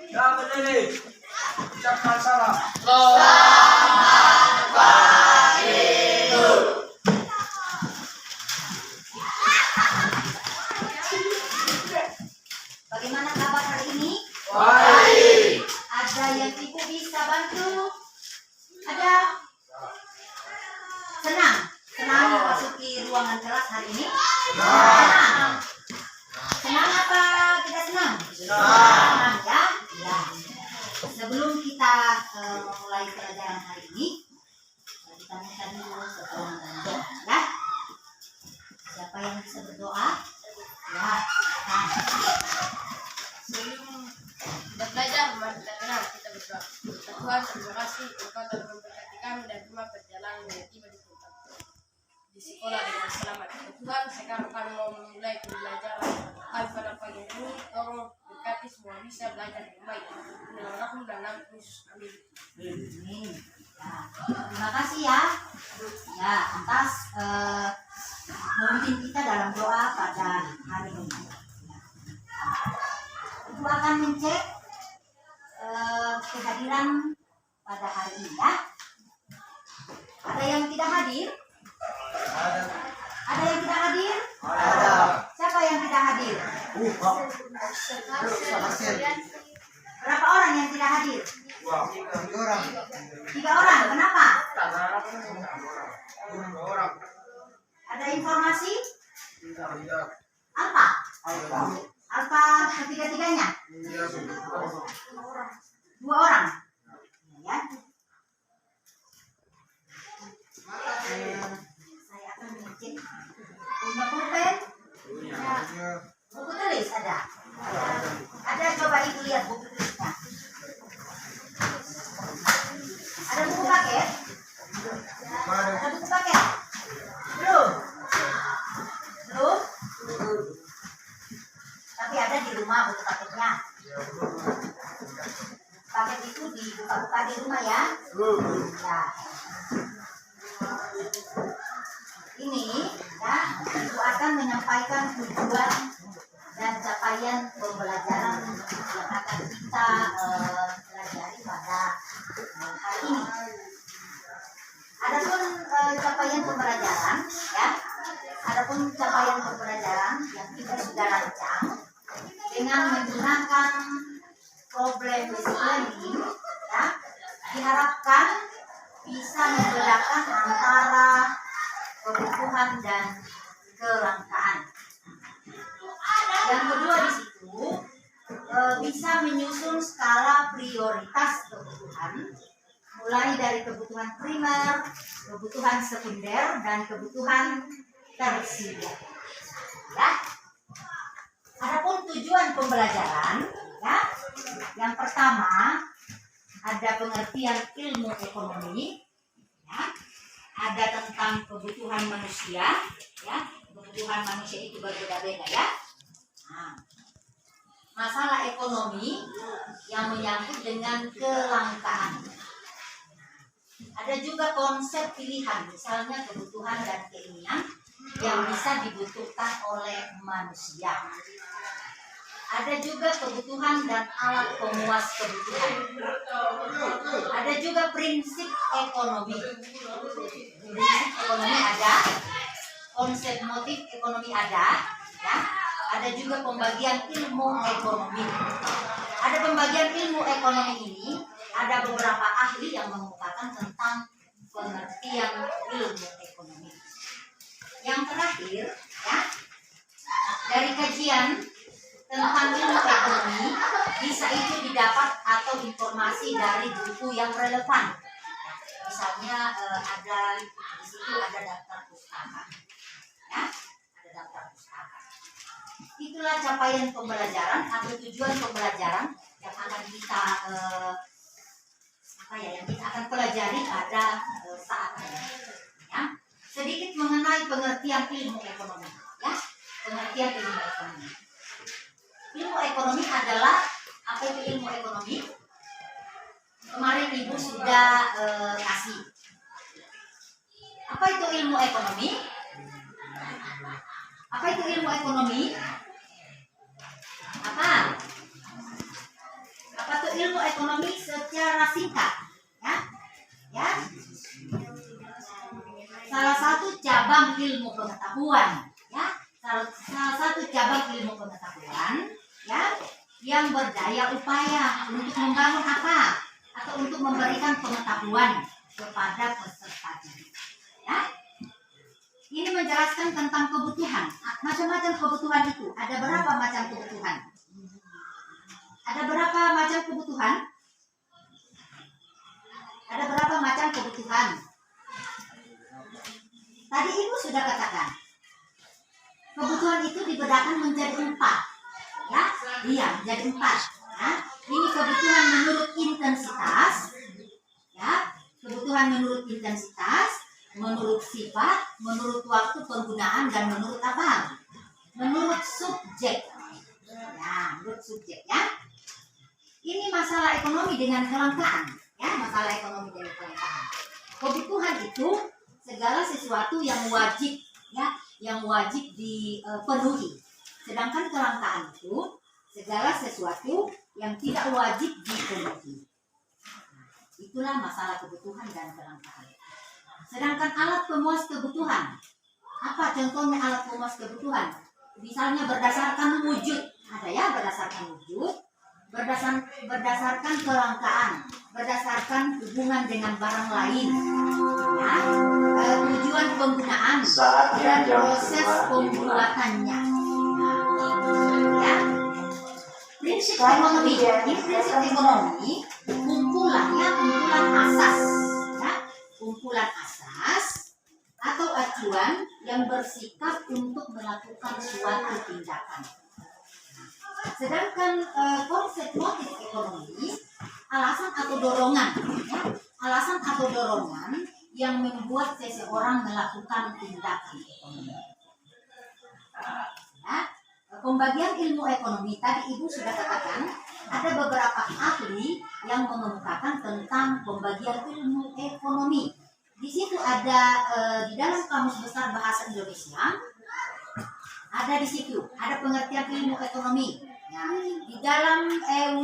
Ya berdiri. Ucapkan salam. Selamat Pagi Bu. Bagaimana kabar hari ini? Baik. Ada yang ibu bisa bantu? Ada? Senang memasuki ruangan kelas hari ini? Senang. Senang apa tidak senang? Senang ya? Ya. Sebelum kita mulai pelajaran hari ini, kita minta dulu pertolongan doa ya. Siapa yang bisa berdoa? Ya. Nah. Sebelum kita belajar, mari kita kenal, kita berdoa. Tuhan, terima kasih Engkau telah memberkati kami dan rumah perjalanan dengan tiba di tempat di sekolah dengan selamat. Tuhan, sekarang kami mau memulai pembelajaran kami pada pagi ini. Tolong berkati semua bisa belajar dengan baik. Dengan Rahmu dan nama Yesus. Amin. Amin. Ya, terima kasih ya. Ya, atas memimpin kita dalam doa pada hari ini. Ibu akan mencek kehadiran pada hari ini ya. Ada yang tidak hadir? Ada yang tidak hadir? Ada. Siapa yang tidak hadir? Berapa orang yang tidak hadir? 3 orang. 3 orang. Kenapa? 2 orang. Ada informasi? Tidak. Apa? Apa ketiga-tiganya? 2 orang. Ya. Saya akan mengecek. Punya pulpen? Ya. Buku tulis ada. Ada, coba ibu lihat buku tulisnya. Ada buku paket? Ada buku paket? Belum. Belum? Tapi ada di rumah buku paketnya. Paket itu dibuka-buka di rumah ya. Ya. Ini ya, ibu akan menyampaikan tujuan dan capaian pembelajaran yang akan kita pelajari pada hari ini. Adapun capaian pembelajaran ya, adapun capaian pembelajaran yang kita sudah rancang dengan menggunakan problem basic learning ya, diharapkan bisa membedakan antara kebutuhan dan kelangkaan. Yang kedua di situ bisa menyusun skala prioritas kebutuhan, mulai dari kebutuhan primer, kebutuhan sekunder, dan kebutuhan tersier. Ya. Adapun tujuan pembelajaran, ya, yang pertama ada pengertian ilmu ekonomi, ya, ada tentang kebutuhan manusia, ya, kebutuhan manusia itu berbeda-beda ya. Nah, masalah ekonomi yang menyangkut dengan kelangkaan. Ada juga konsep pilihan, misalnya kebutuhan dan keinginan yang bisa dibutuhkan oleh manusia. Ada juga kebutuhan dan alat pemuas kebutuhan. Ada juga prinsip ekonomi. Prinsip ekonomi ada, konsep motif ekonomi ada, ya. Ada juga pembagian ilmu ekonomi. Ada pembagian ilmu ekonomi ini, ada beberapa ahli yang mengupakan tentang pengertian ilmu ekonomi. Yang terakhir, ya, dari kajian tentang ilmu ekonomi bisa itu didapat atau informasi dari buku yang relevan. Misalnya ada di situ ada daftar pustaka, ya, ada daftar pustaka. Itulah capaian pembelajaran atau tujuan pembelajaran yang akan kita yang kita akan pelajari pada saat ini. Ya. Sedikit mengenai pengertian ilmu ekonomi, ya, pengertian ilmu ekonomi. Ilmu ekonomi adalah, apa itu ilmu ekonomi? Kemarin ibu sudah kasih. Apa itu ilmu ekonomi? Apa itu ilmu ekonomi? Apa? Apa tuh ekonomi secara singkat, ya. Ya. Salah satu cabang ilmu pengetahuan, ya. Salah satu cabang ilmu pengetahuan, ya, yang berdaya upaya untuk membangun apa? Atau untuk memberikan pengetahuan kepada peserta didik. Ya. Ini menjelaskan tentang kebutuhan. Macam-macam kebutuhan itu. Ada berapa macam kebutuhan? Ada berapa macam kebutuhan? Ada berapa macam kebutuhan? Tadi Ibu sudah katakan. Kebutuhan itu dibedakan menjadi 4. Ya, iya, menjadi 4. Ya. Ini kebutuhan menurut intensitas. Ya, kebutuhan menurut intensitas, menurut sifat, menurut waktu penggunaan, dan menurut apa? Menurut subjek. Ya, menurut subjek, ya. Ini masalah ekonomi dengan kelangkaan, ya, masalah ekonomi dengan kelangkaan. Kebutuhan itu segala sesuatu yang wajib, ya, yang wajib dipenuhi. Sedangkan kelangkaan itu segala sesuatu yang tidak wajib dipenuhi. Itulah masalah kebutuhan dan kelangkaan. Sedangkan alat pemuas kebutuhan, apa contohnya alat pemuas kebutuhan? Misalnya berdasarkan wujud, ada ya, berdasarkan wujud, berdasarkan kelangkaan, berdasarkan hubungan dengan barang lain, ya, tujuan penggunaan dan proses pembuatannya. Ya. Prinsip ekonomi, ini prinsip ekonomi kumpulan asas, ya, kumpulan asas atau acuan yang bersikap untuk melakukan suatu tindakan. Sedangkan konsep motif ekonomi, alasan atau dorongan, ya, alasan atau dorongan yang membuat seseorang melakukan tindakan ekonomi. Ya, pembagian ilmu ekonomi tadi Ibu sudah katakan ada beberapa ahli yang mengemukakan tentang pembagian ilmu ekonomi. Di situ ada di dalam Kamus Besar Bahasa Indonesia ada di situ ada pengertian ilmu ekonomi. Ya, di dalam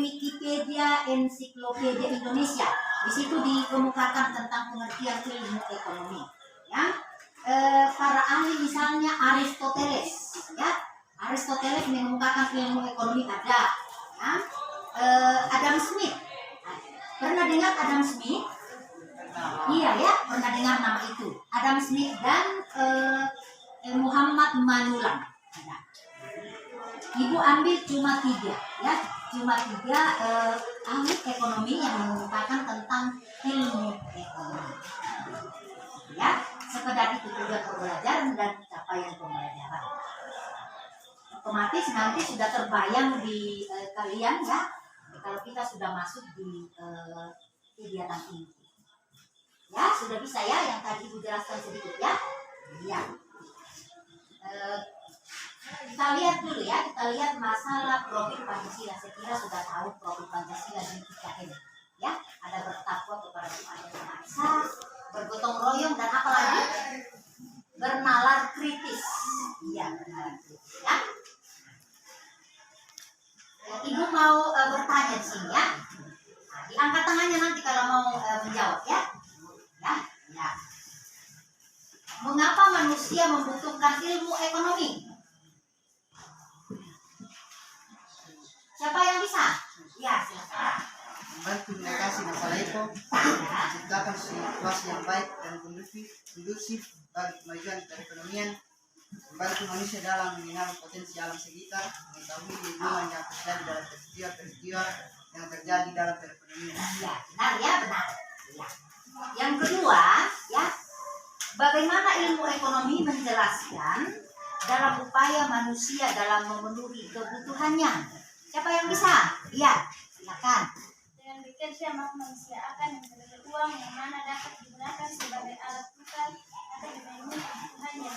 Wikipedia Ensiklopedia Indonesia di situ dikemukakan tentang pengertian ilmu ekonomi. Ya, para ahli misalnya Aristoteles, ya, Aristoteles mengemukakan ilmu ekonomi ada. Ya, Adam Smith, pernah dengar Adam Smith? Iya ya, pernah dengar nama itu. Adam Smith dan Muhammad Manulang. Ada. Ibu ambil cuma 3, ya, cuma 3 ahli ekonomi yang mengemukakan tentang ilmu ekonomi. Ya, sekedar itu tujuan pembelajaran dan capaian pembelajaran. Otomatis nanti sudah terbayang di kalian, ya, kalau kita sudah masuk di kegiatan ini. Ya, sudah bisa ya yang tadi Ibu jelaskan sedikit, ya. Iya. Kita lihat dulu ya, kita lihat masalah profil Pancasila. Saya kira sudah tahu profil Pancasila di 3M. Ya, ada bertakwa kepada Tuhan Yang Maha Esa, bergotong royong, dan apa lagi? Bernalar kritis. Iya, bernalar kritis, ya. Ibu mau bertanya di sini, ya. Nah, diangkat tangannya nanti kalau mau menjawab, ya. Ya, ya. Mengapa manusia membutuhkan ilmu ekonomi? Siapa yang bisa? Ya, silakan. Membantu mengatasi masalah itu, menciptakan situasi yang baik dan kondusif bagi kemajuan perekonomian, membantu manusia dalam mengenal potensi alam sekitar, mengetahui lingkungan yang terjadi dalam peristiwa-peristiwa yang terjadi dalam perekonomian. Ya, benar ya, benar. Ya. Yang kedua, ya, bagaimana ilmu ekonomi menjelaskan dalam upaya manusia dalam memenuhi kebutuhannya? Siapa yang bisa? Iya, silakan. Dengan bekerja maka manusia akan memperoleh uang yang mana dapat digunakan sebagai alat tukar atau memenuhi kebutuhannya,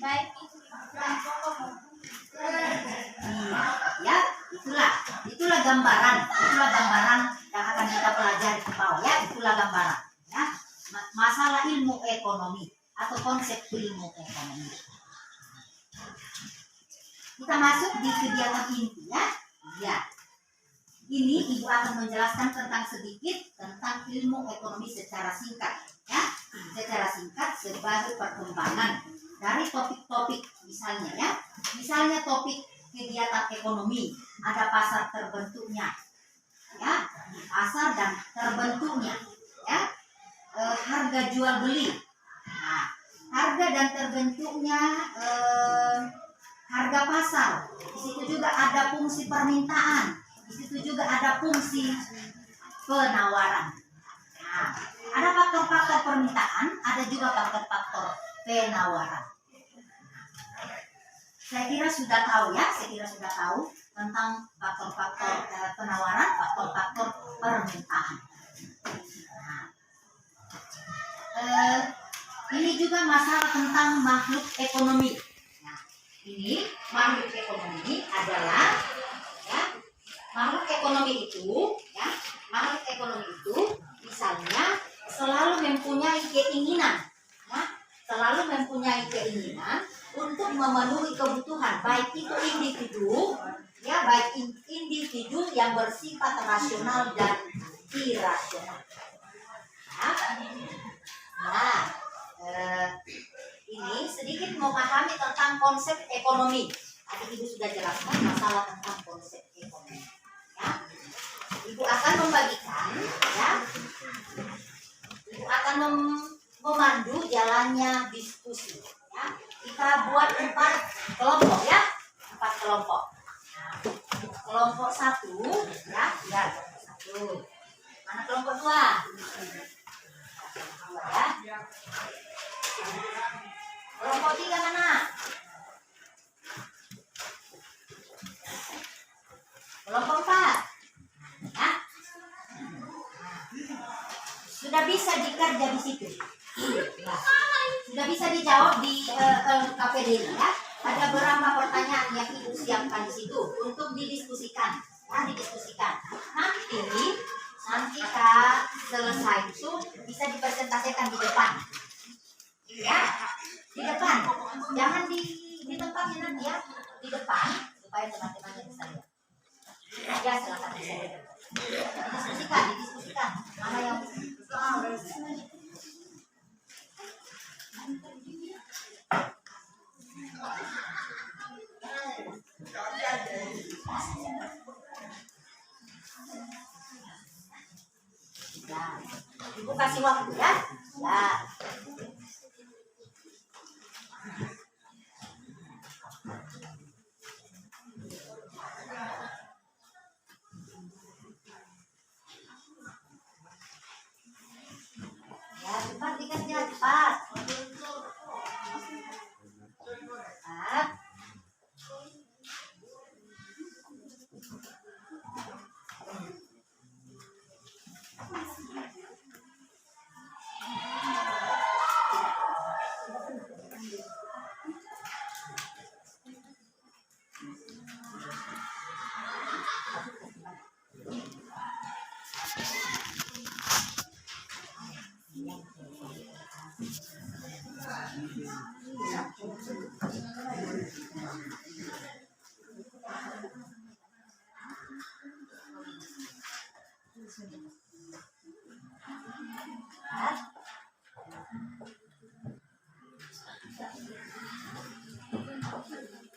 baik itu kebutuhan pokok maupun Iya, ya, itulah gambaran yang akan kita pelajari ke bawah, ya, itulah gambaran, ya, masalah ilmu ekonomi atau konsep ilmu ekonomi. Kita masuk di kegiatan inti, ya. Ya. ini Ibu akan menjelaskan sedikit tentang ilmu ekonomi secara singkat, ya, secara singkat sebagai perkembangan dari topik-topik misalnya, ya, misalnya topik kegiatan ekonomi, ada pasar terbentuknya, ya, pasar dan terbentuknya, ya, harga jual beli, nah, harga dan terbentuknya harga pasar, di situ juga ada fungsi permintaan, di situ juga ada fungsi penawaran. Nah, ada faktor-faktor permintaan, ada juga faktor-faktor penawaran. Saya kira sudah tahu, ya, tentang faktor-faktor penawaran, faktor-faktor permintaan. Nah, ini juga masalah tentang makhluk ekonomi. Nah, ini makhluk ekonomi adalah, ya, makhluk ekonomi itu, ya, makhluk ekonomi itu misalnya selalu mempunyai keinginan, ya, selalu mempunyai keinginan untuk memenuhi kebutuhan, baik itu individu, ya, baik individu yang bersifat rasional dan irasional. Nah, ini sedikit memahami tentang konsep ekonomi. Tadi Ibu sudah jelaskan masalah tentang konsep ekonomi. Ya, Ibu akan membagikan, ya, Ibu akan memandu jalannya diskusi. Ya, kita buat 4 kelompok, ya, 4 kelompok. Nah, kelompok 1, ya, ya, 1. Mana kelompok 2? Ya. Kelompok 3 mana? Kelompok 4. Ya. Sudah bisa dikerja di situ. Ya. Sudah bisa dijawab di KPD, ya. Ada beberapa pertanyaan yang Ibu siapkan di situ untuk didiskusikan. Ya, didiskusikan. Nanti Kak selesai itu bisa dipresentasikan di depan, ya, di depan, jangan di tempatnya nanti, ya, di depan supaya teman-temannya bisa lihat. Ya, silakan didiskusikan mana yang ya, Ibu kasih waktu, ya. Ya. Ya, cepat dikerja, cepat. Cepat.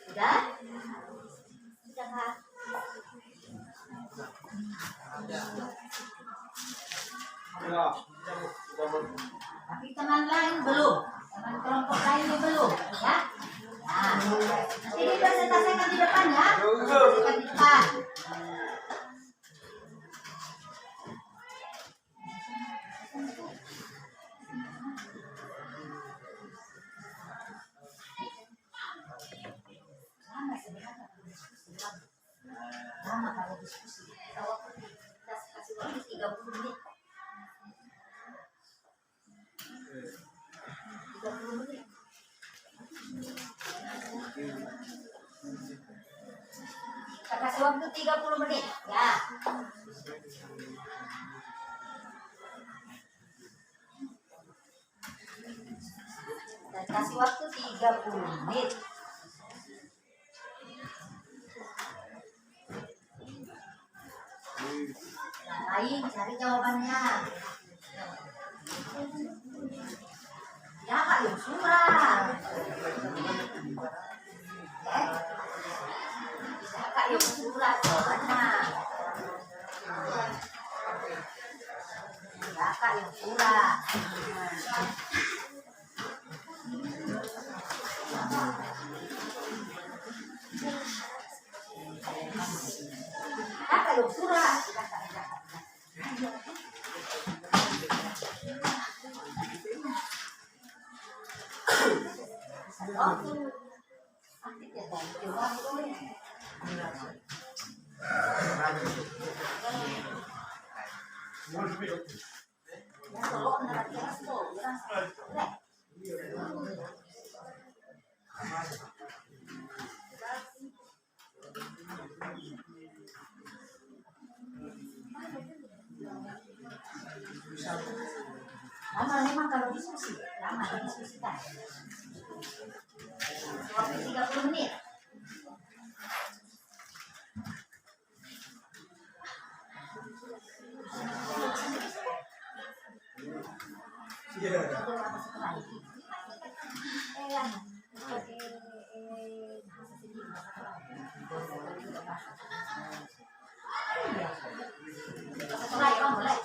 Sudah? Sudah, Kak? Tapi teman lain belum, teman kelompok lainnya belum, ya. Nah, nanti dipresentasikan di depan, ya. Presentasikan di depan. Lama kalau diskusi. Kalau kita kasih waktu 30 menit. 30 menit. Kita kasih waktu 30 menit, ya. Kita kasih waktu 30 menit. Aing cari jawabannya. Ya Kak Yung Surat. Ya Kak Yung Surat jawabannya. Ya Kak Yung Surat. Ya Kak Yung Surat. Lama memang kalau diskusi, lama diskusikan. Waktu 30 menit. Mulai.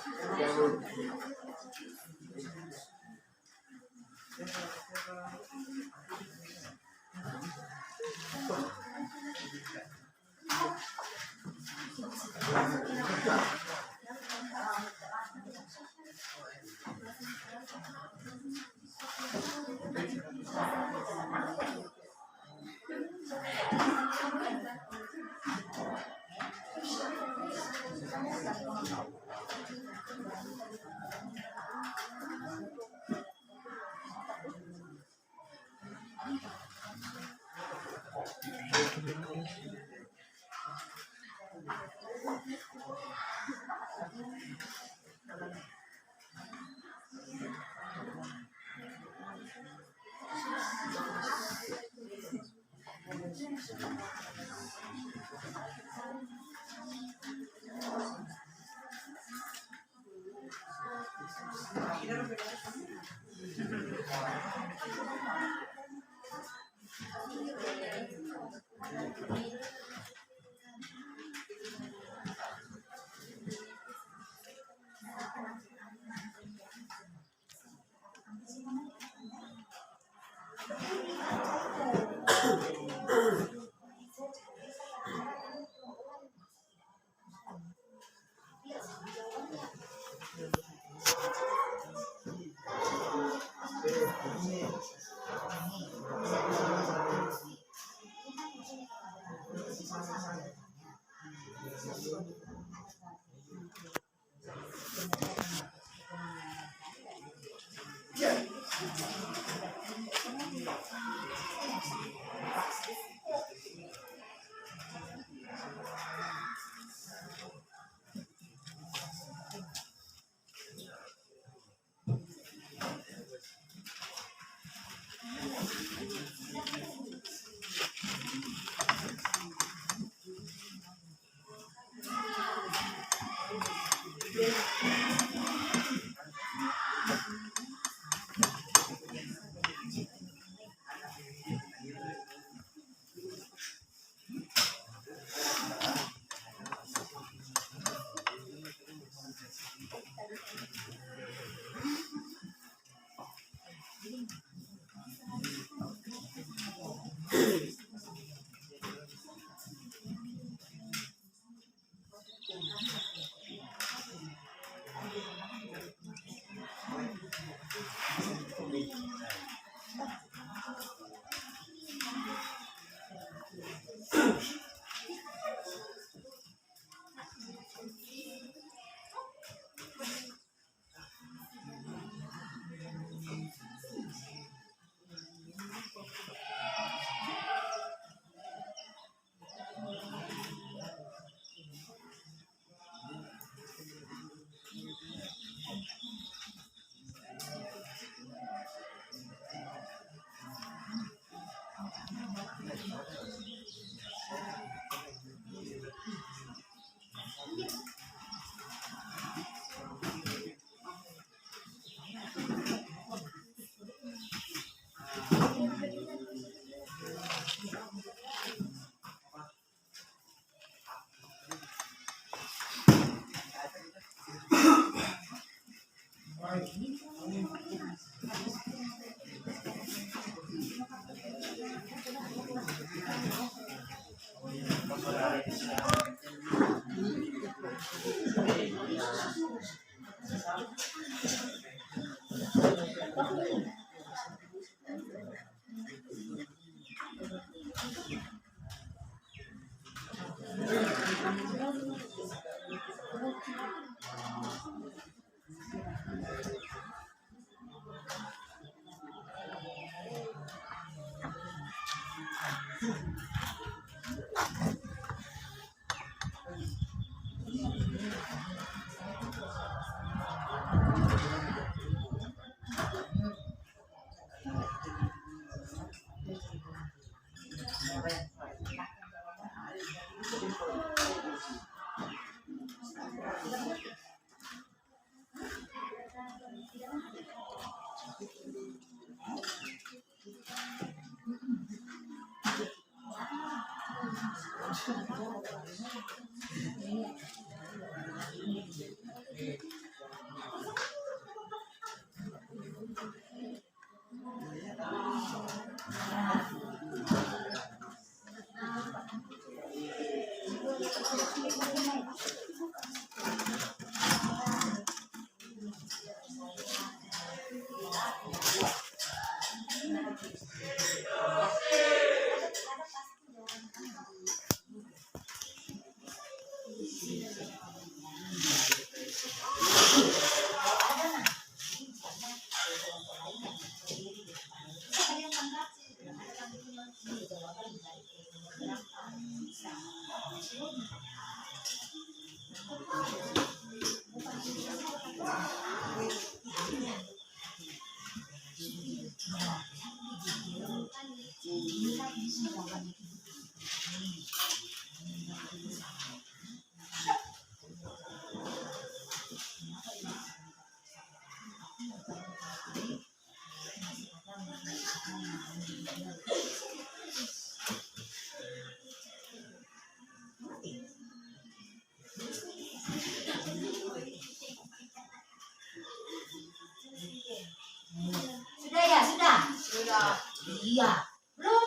Sudah ya, sudah. Sudah. Iya. Belum?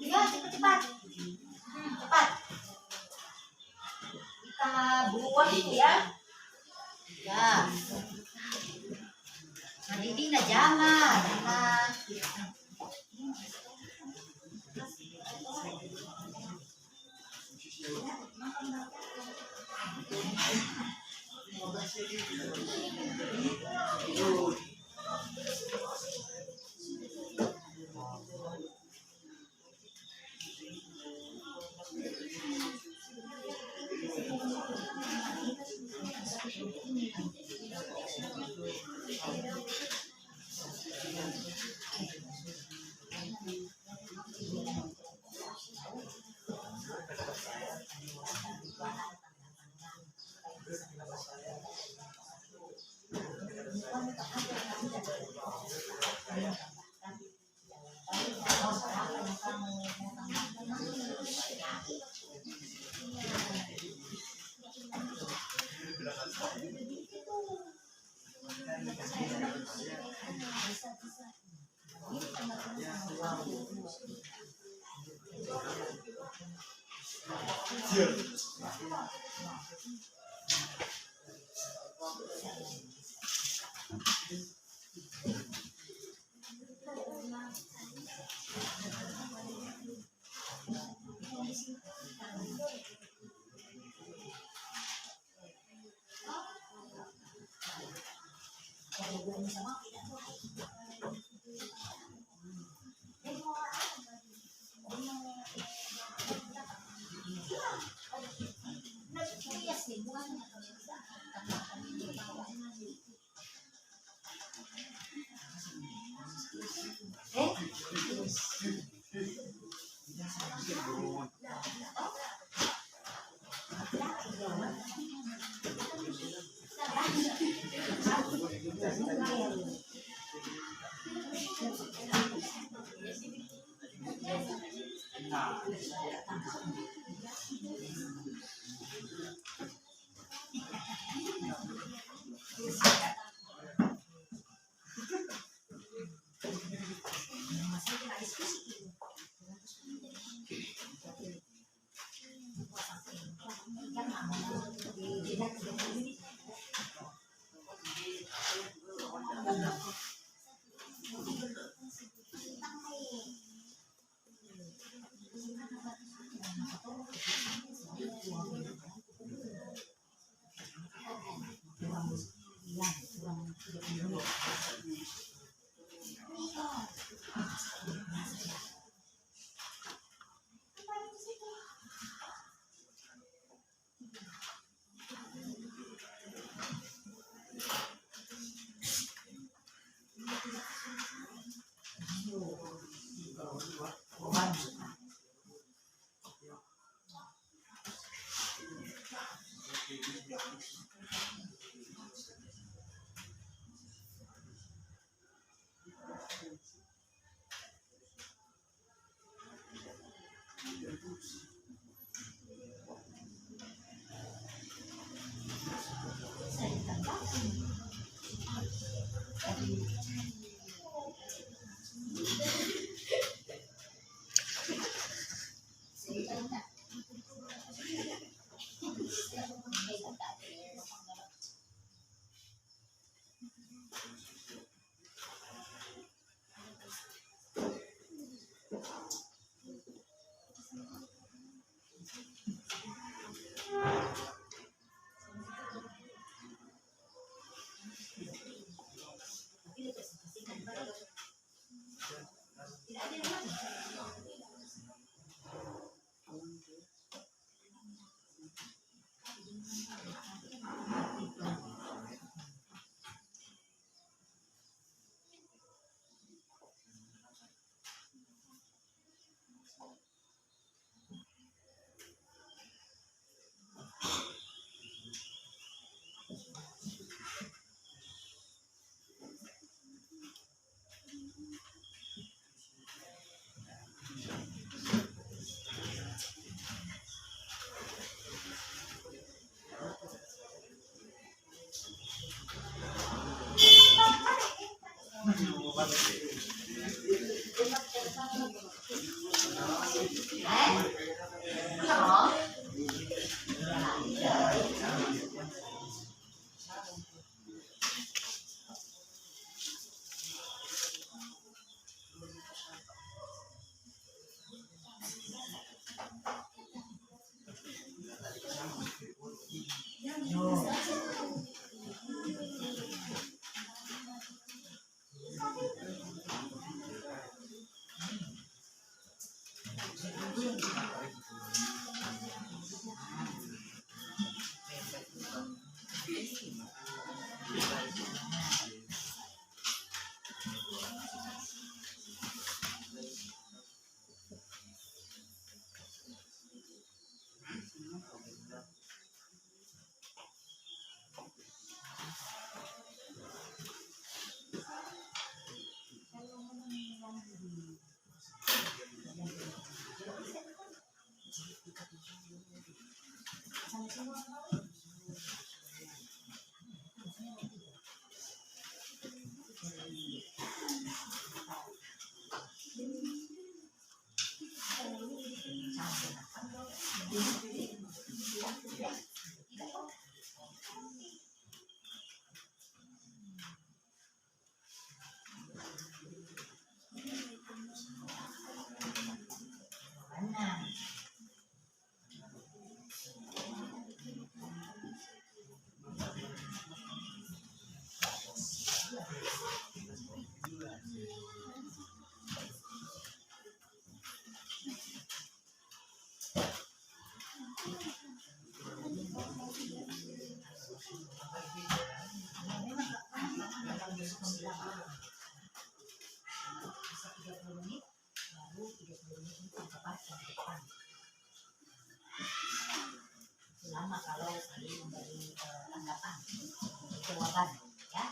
Ya, cepat-cepat. Cepat. Kita buat itu ya. Ya. Nanti Dina jangan. Selama kalau tadi memberi tanggapan jawaban ya.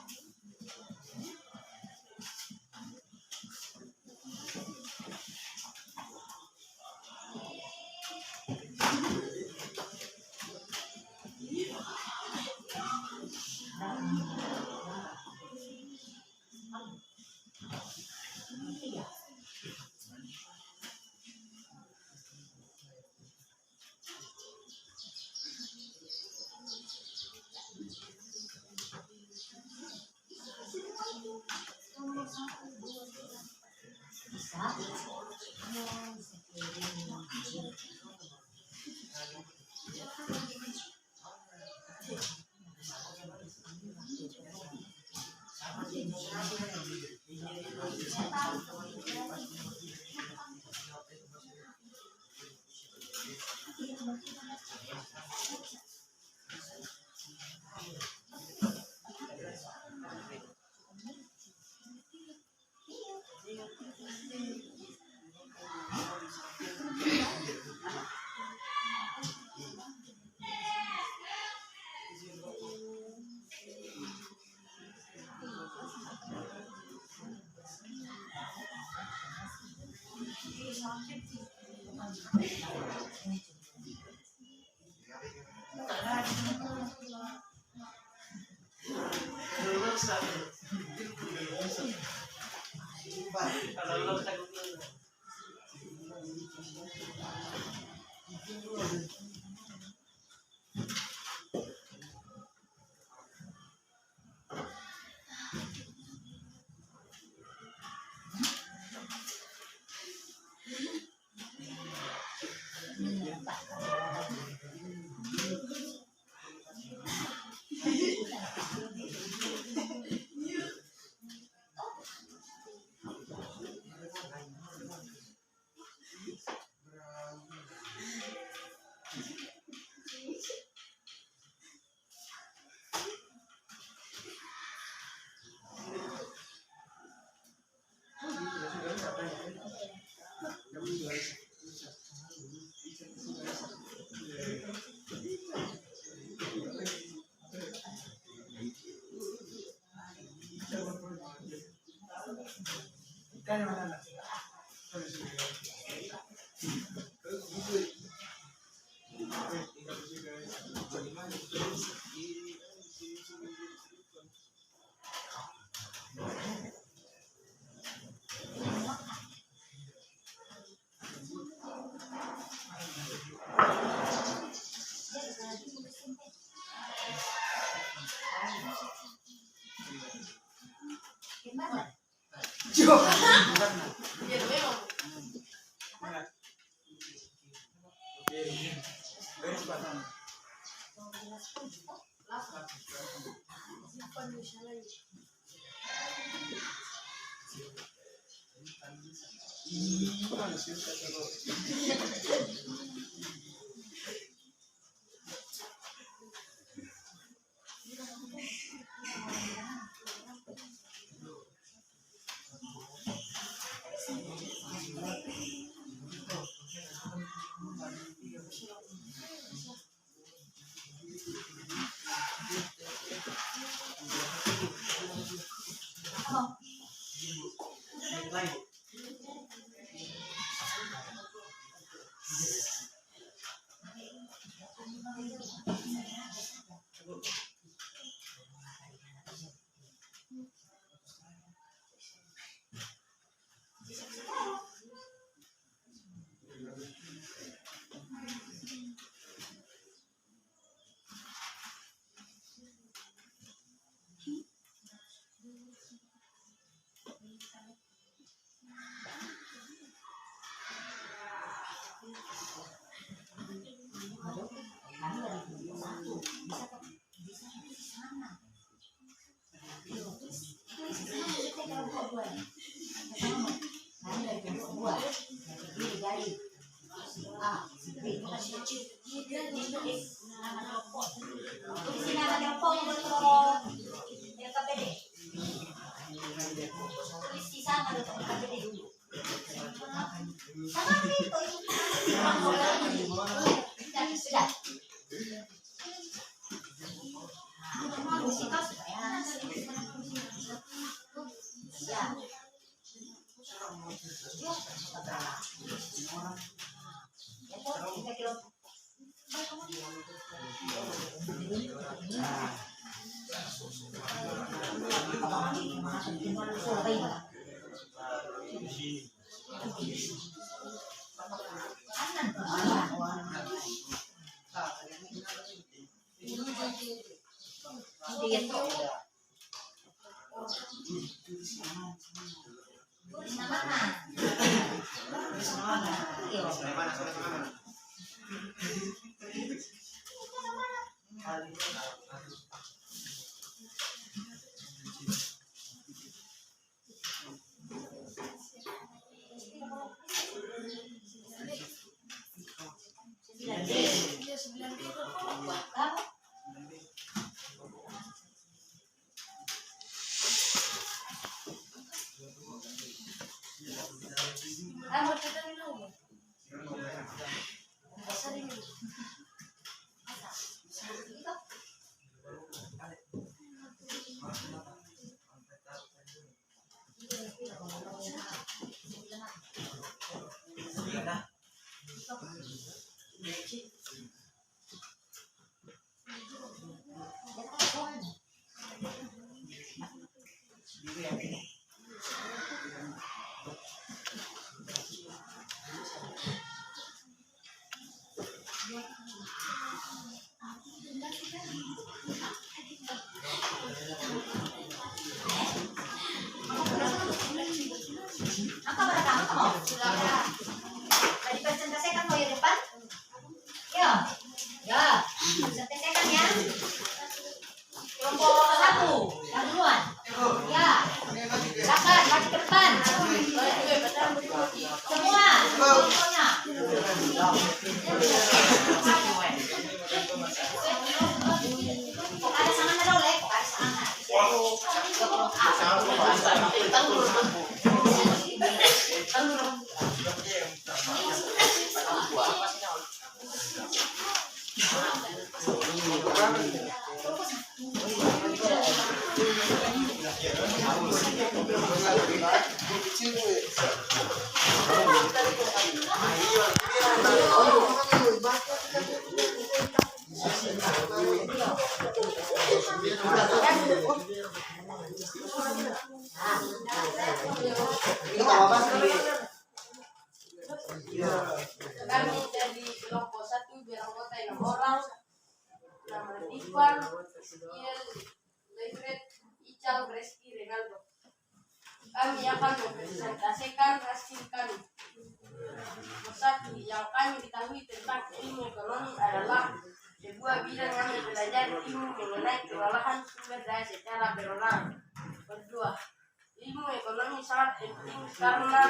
Apa mereka kamu? Tadi presentasikan mau ya depan? Ya, ya. Presentasikan ya. Kelompok 1, yang duluan. Ya. Silakan, maju ke depan. Semua, kelompoknya. Kok ada sangat menoleh, kok ada sangat. Kami dari kelompok 1 beranggota 6 orang. Nama Ivan, Iel, Leifred, Ical, Reski, Renaldo. Kami akan mempresentasikan hasil kami. Nomor 1, yang kami ketahui tentang ilmu ekonomi adalah sebuah bidang yang mempelajari ilmu mengenai pengolahan sumber daya secara berulang. Kedua, ilmu ekonomi sangat penting karena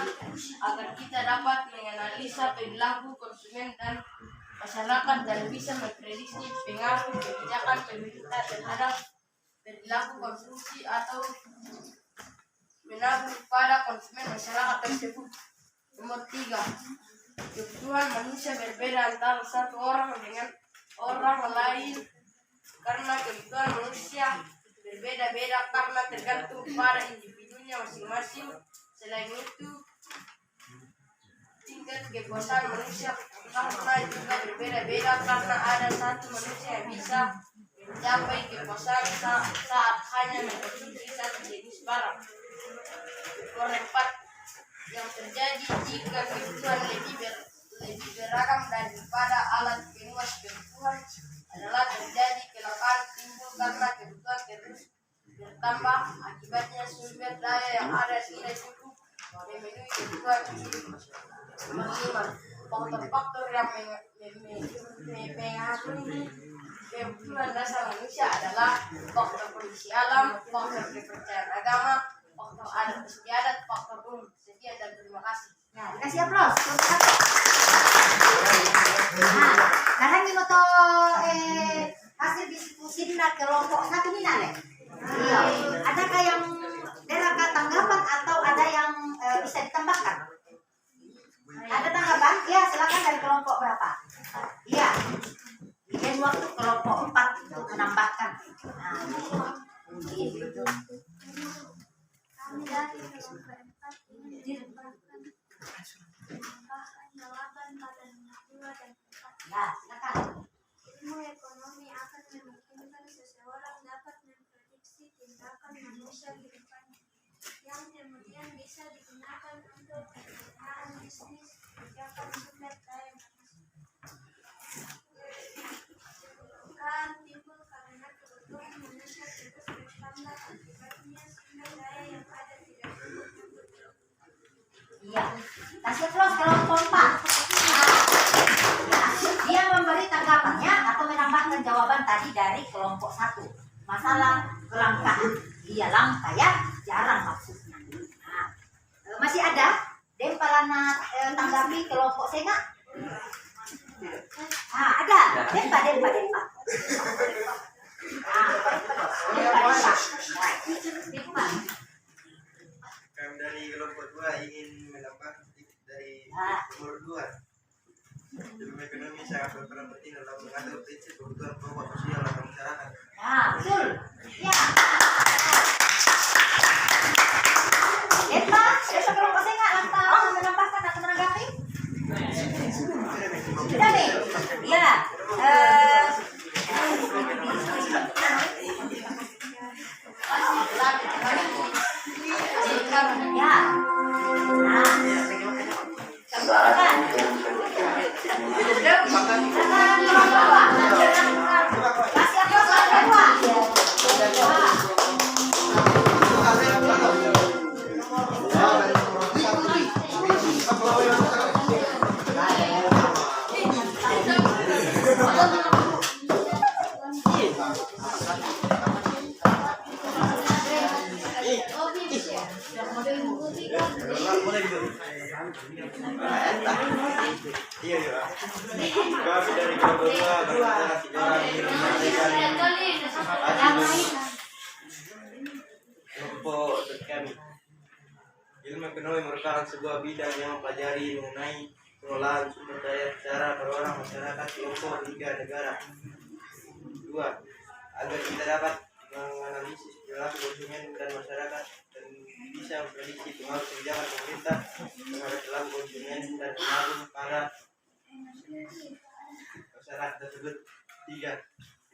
agar kita dapat menganalisa perilaku konsumen dan masyarakat dan bisa memprediksi pengaruh kebijakan pemerintah terhadap perilaku konsumsi atau menabung pada konsumen masyarakat tersebut. Nomor 3, kebutuhan manusia berbeda antara satu orang dengan orang lain karena kebutuhan manusia berbeda-beda karena tergantung pada individunya masing-masing. Selain itu, tingkat kepuasan manusia karena juga berbeda-beda karena ada satu manusia yang bisa mencapai kepuasan saat hanya mengkonsumsi satu jenis barang. Nomor 4, yang terjadi jika kebutuhan lebih beragam daripada alat pemuas kebutuhan adalah terjadi kelangkaan timbul karena kebutuhan terus bertambah. Akibatnya sumber daya yang ada tidak cukup memenuhi kebutuhan hidup. Nomor 5, faktor-faktor yang mempengaruhi kebutuhan dasar manusia adalah faktor kondisi alam, faktor kepercayaan agama, faktor adat istiadat, faktor umum. Sekian dan terima kasih. Nah, dikasih aplaus. Nah, sekarang ini mau hasil diskusi na kelompok 1 ini nale. Iya. Adakah yang deraka tanggapan atau ada yang bisa ditambahkan? Ada tanggapan? Ya, silakan dari kelompok berapa? Iya. Ini waktu kelompok 4 untuk menambahkan. Nah, gitu. Kami dari kelompok 4 ingin menambahkan jawaban pada nomor 2 dan 4. Ya, silakan. Ilmu ekonomi akan memungkinkan seseorang dapat memprediksi tindakan manusia ke depannya, yang kemudian bisa digunakan untuk perencanaan bisnis kebijakan sumber daya manusia. Kebutuhan timbul karena kebutuhan manusia terus bertambah, akibatnya sumber daya yang ada tidak cukup. Iya. Kasih aplaus kelompok 4. Nah, dia memberi tanggapannya atau menambahkan jawaban tadi dari kelompok 1. Masalah kelangkaan. Iya, langka ya, jarang maksudnya. Nah, masih ada Dempalana tanggapi kelompok Senga? Ah, ada. Dempa. Nah, Dempa. Kami dari kelompok 2 ingin menambah dari nomor 2. Ilmu ekonomi sangat berperan penting dalam mengatur prinsip kebutuhan pokok sosial dalam masyarakat. Nah, betul. Ya. Dempa kelompok Senga menambahkan atau menanggapi? Iya iya. Kami dari kelompok 2 berbicara 3 orang kelompok kami. Ilmu ekonomi merupakan sebuah bidang yang mempelajari mengenai pengelolaan sumber daya secara berorang masyarakat, kelompok, hingga negara. 2. Agar kita dapat menganalisis perilaku konsumen dan masyarakat dan bisa memprediksi pengaruh kebijakan pemerintah terhadap perilaku konsumen dan pengaruh para masyarakat tersebut. 3.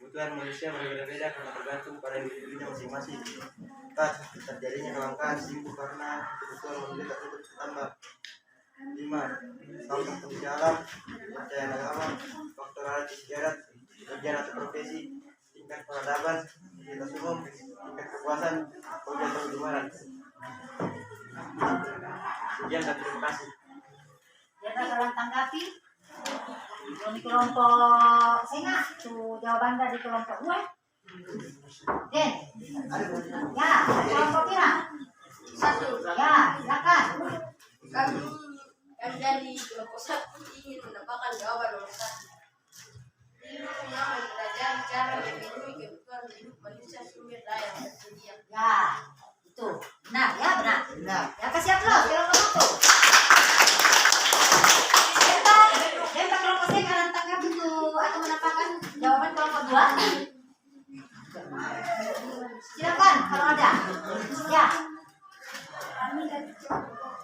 Kebutuhan manusia berbeda-beda karena tergantung pada individunya masing-masing. 4. Terjadinya kelangkaan sibuk karena kebutuhan manusia tersebut bertambah. 5. Faktor kondisi alam, kepercayaan agama, faktor alat istiadat, pekerjaan atau profesi, tingkat peradaban, identitas umum, tingkat kepuasan, kode atau hubungan. Sekian dan terima kasih. Ada kalian tanggapi? Di kelompok Senga, tuh jawaban dari kelompok 2. Den, ya, kelompok kira. 1. Ya, silakan. Kami dari kelompok 1 ingin mendapatkan jawaban nomor 1. Ilmu yang mempelajari cara memenuhi kebutuhan hidup manusia sumber daya yang tersedia. Ya, itu benar ya, benar. Benar. Ya, kasih aplaus kelompok 1. Dan kelompok saya kalian tanggapi tuh atau mendapatkan jawaban kelompok 2. Silakan kalau ada. Ya. Kami dari kelompok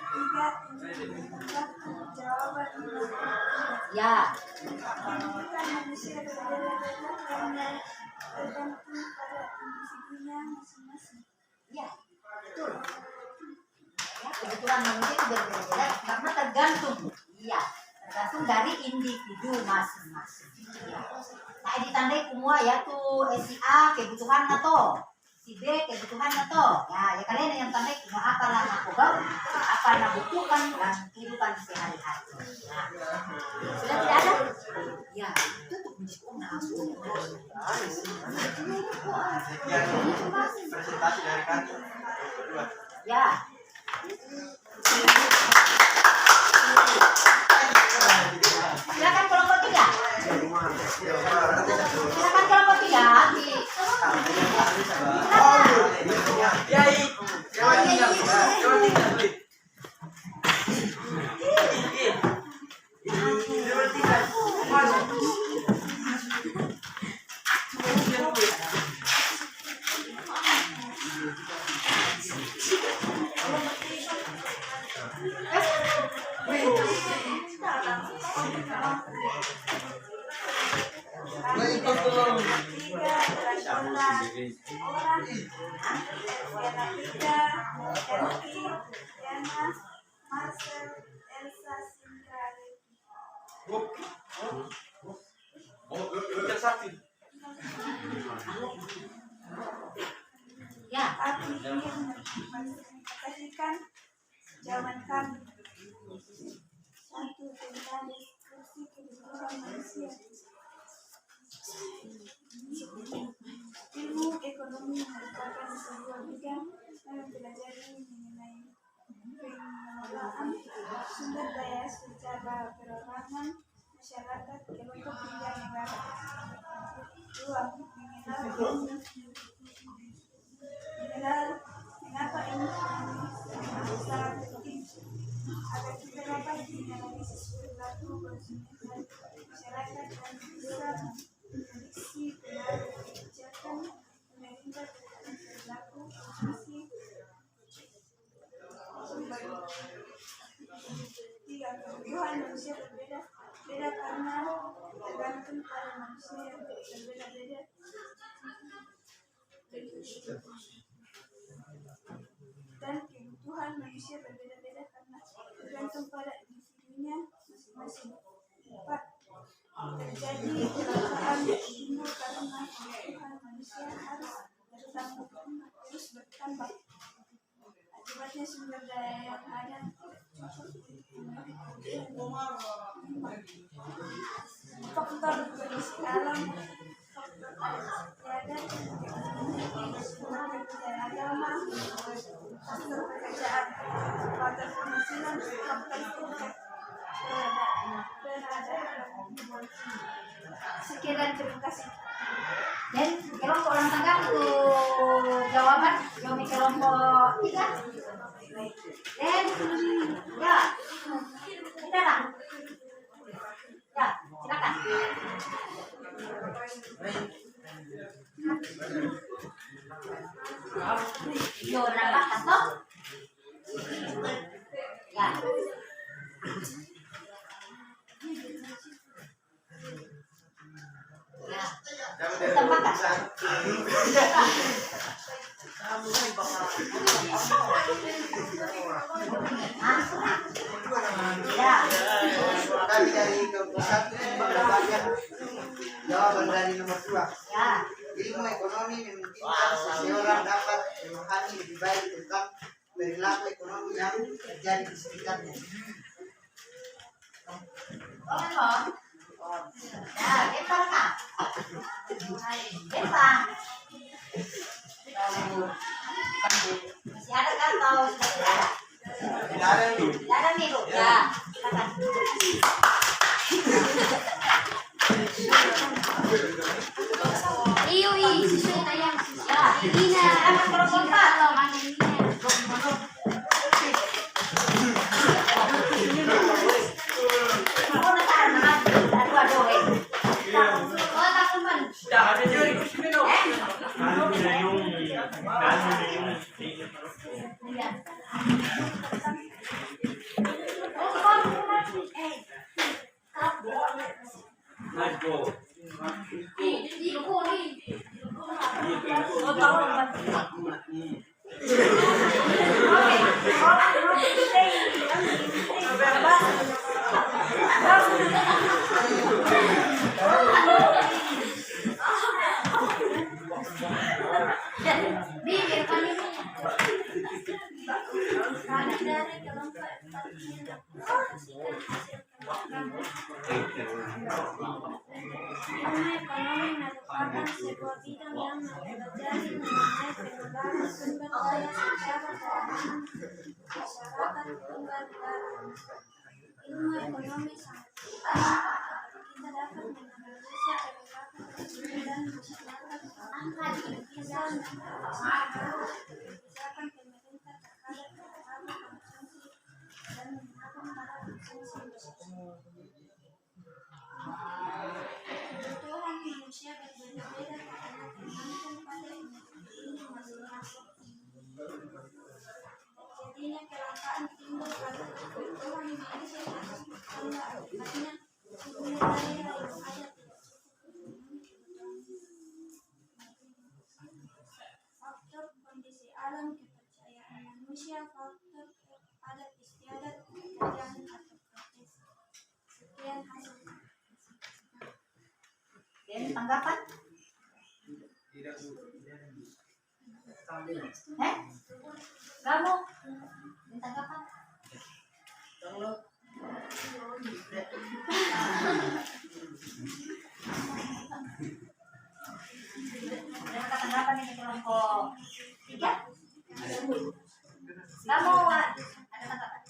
3 ingin mendapatkan jawaban nomor 1. Ya. Kehidupan manusia berbeda-beda karena tergantung pada individunya masing-masing. Ya, betul. Ya, kebutuhan manusia itu berbeda-beda karena tergantung. Iya, tergantung dari individu masing-masing. Ya. Nah, ditandai semua ya tuh si A kebutuhan atau si B kebutuhan atau ya kalian yang tandai cuma apa lah aku apa yang butuhkan dan kehidupan sehari-hari. Nah, sudah tidak ada? Ya, itu tuh menjadi Sekian presentasi dari kami. ya. Silakan kelompok 3. Silakan kelompok 3. Ya, Kami ingin mempresentasikan jawaban kami. 1. Tentang diskusi kebutuhan manusia. Ilmu ekonomi merupakan sebuah bidang yang mempelajari mengenai pengelolaan sumber daya secara perorangan masyarakat, kelompok, hingga negara. 2. Mengapa ini sangat penting agar kita dapat menganalisis perilaku konsumen masyarakat dan bisa memprediksi pengaruh kebijakan pemerintah terhadap perilaku konsumsi. 3. Kebutuhan manusia berbeda karena tergantung pada manusia yang berbeda-beda. Dan kebutuhan manusia berbeda-beda karena tergantung pada individunya masing-masing. 4. Terjadi kelangkaan timbul karena kebutuhan manusia terus bertambah. Akibatnya sumber daya yang ada faktor kondisi alam, faktor istiadat, faktor agama, faktor pekerjaan. atas penghasilan setiap tertutup berada. Sekian dan terima kasih. Dan kelompok orang tangga itu jawaban kami kelompok 3. Dan ya kita lah. Ya silakan. Yo berapa kantor? Ya. Ya. Tambahkan. Ya. Kami dari kelompok 1 berbanyak jawaban dari nomor 2. Ya. Ilmu ekonomi memungkinkan seseorang dapat memahami lebih baik tentang perilaku ekonomi yang terjadi di sekitarnya. Ya, Eva Kak. Eva. Masih ada kan atau sudah tidak ada? Tidak ada nih. Tidak ada nih, Bu. Ya, silakan. Iyo, sesuai tayang. Ya, ini akan kelompok 4. Aku nak tahan, aduh, oh, tak kuman. Kami dari kelompok 4 ilmu ekonomi merupakan sebuah bidang yang mempelajari mengenai pengembangan sumber daya secara keuangan masyarakat tunggal negara. Ilmu ekonomi sangat penting kita dapat menganalisa perilaku konsumen dan masyarakat bisa kebijakan pemerintah terhadap pengaruh konsumsi dan menahan para konsumsi bersama. Kebutuhan manusia berbeda-beda karena tergantung pada individu masing-masing. Terjadinya kelangkaan timbul karena kebutuhan medis yang karena akibatnya sumber daya yang ada tidak cukup. Faktor kondisi alam, kepercayaan manusia, faktor adat istiadat, pekerjaan atau profesi. Sekian hasil. Dan tanggapan? Tidak, Bu. Kamu? Dan tanggapan? Ada tanggapan ini kelompok 3? Kamu ada tanggapan?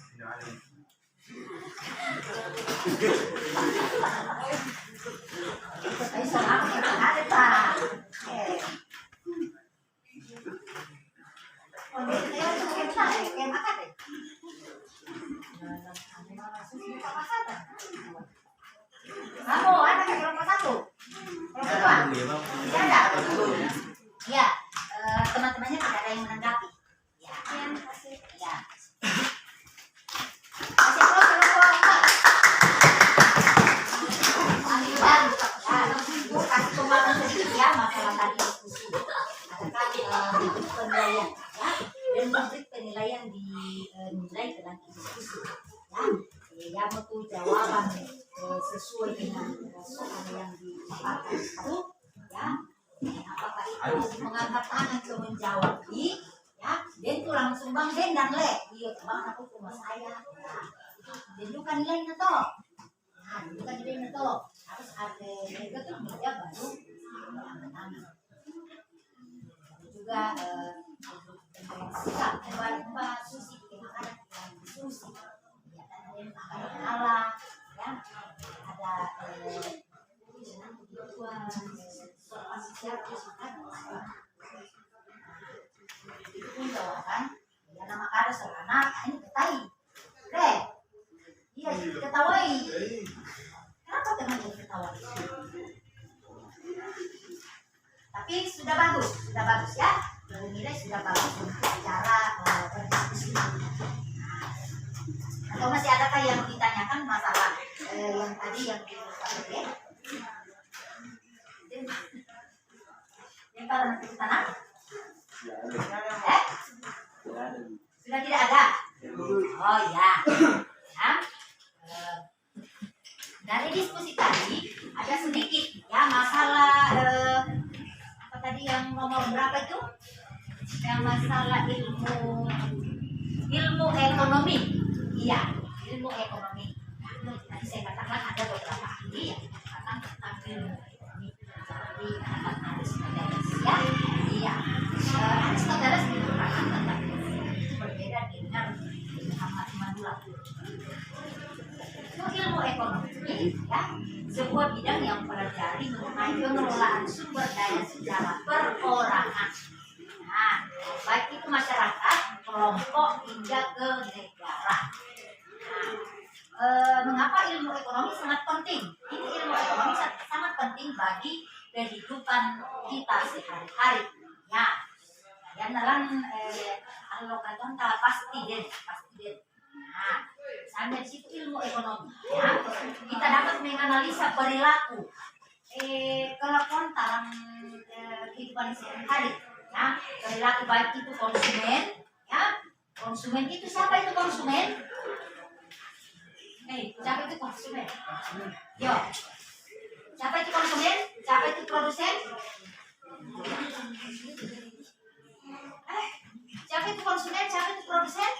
Ay, sama ako ada Pak. Kondisi saya itu kita kayak makan deh. Kamu ada ke kelompok 1? Kelompok 2? Tidak ada. Ya, teman-temannya tidak ada yang menanggapi. Ya, Hasil. ya. Masih pro kelompok 4. Dan ya, kasih pemahaman sedikit ya masalah tadi diskusi. Adakah penilaian ya dan memberi penilaian di nilai dalam diskusi ya. Yang itu jawaban sesuai dengan soal yang dipaparkan itu ya. Apakah itu mengangkat tangan untuk menjawab ya, dan itu langsung bang den dan le iya bang aku cuma saya ya. Dan bukan nilainya toh. Nah, bukan nilainya toh. Harus ada mereka tuh meja baru angkat tangan. Juga sikap Mbak Susi bikin makanan yang Kenapa teman-teman ketawa? Tapi sudah bagus ya. Nilai sudah bagus untuk cara berdiskusi. Atau masih adakah yang ditanyakan masalah yang tadi yang dilakukan? Yang kalau nanti ke tanah? Sudah tidak ada? Oh ya. Dari diskusi tadi ada sedikit ya masalah apa tadi yang nomor berapa itu? Yang masalah ilmu ekonomi. Iya, ilmu ekonomi. Tadi saya katakan ada beberapa ahli yang mengatakan tentang ilmu ekonomi seperti katakan Aristoteles ya. Iya. Aristoteles mengatakan tentang itu berbeda dengan Muhammad Manula. Ilmu ekonomi ya sebuah bidang yang mempelajari mengenai pengelolaan sumber daya secara perorangan. Nah, baik itu masyarakat, kelompok hingga ke negara. Nah, mengapa ilmu ekonomi sangat penting? Ini ilmu ekonomi sangat penting bagi kehidupan kita sehari-hari. Ya, dan dalam alokasi pasti deh. Nah, misalnya di situ ilmu ekonomi, ya, kita dapat menganalisa perilaku, kelakuan dalam kehidupan sehari-hari, ya, perilaku baik itu konsumen, ya, konsumen itu siapa itu konsumen? Siapa itu konsumen? Yo, siapa itu konsumen? Siapa itu produsen? Siapa itu konsumen? Siapa itu produsen?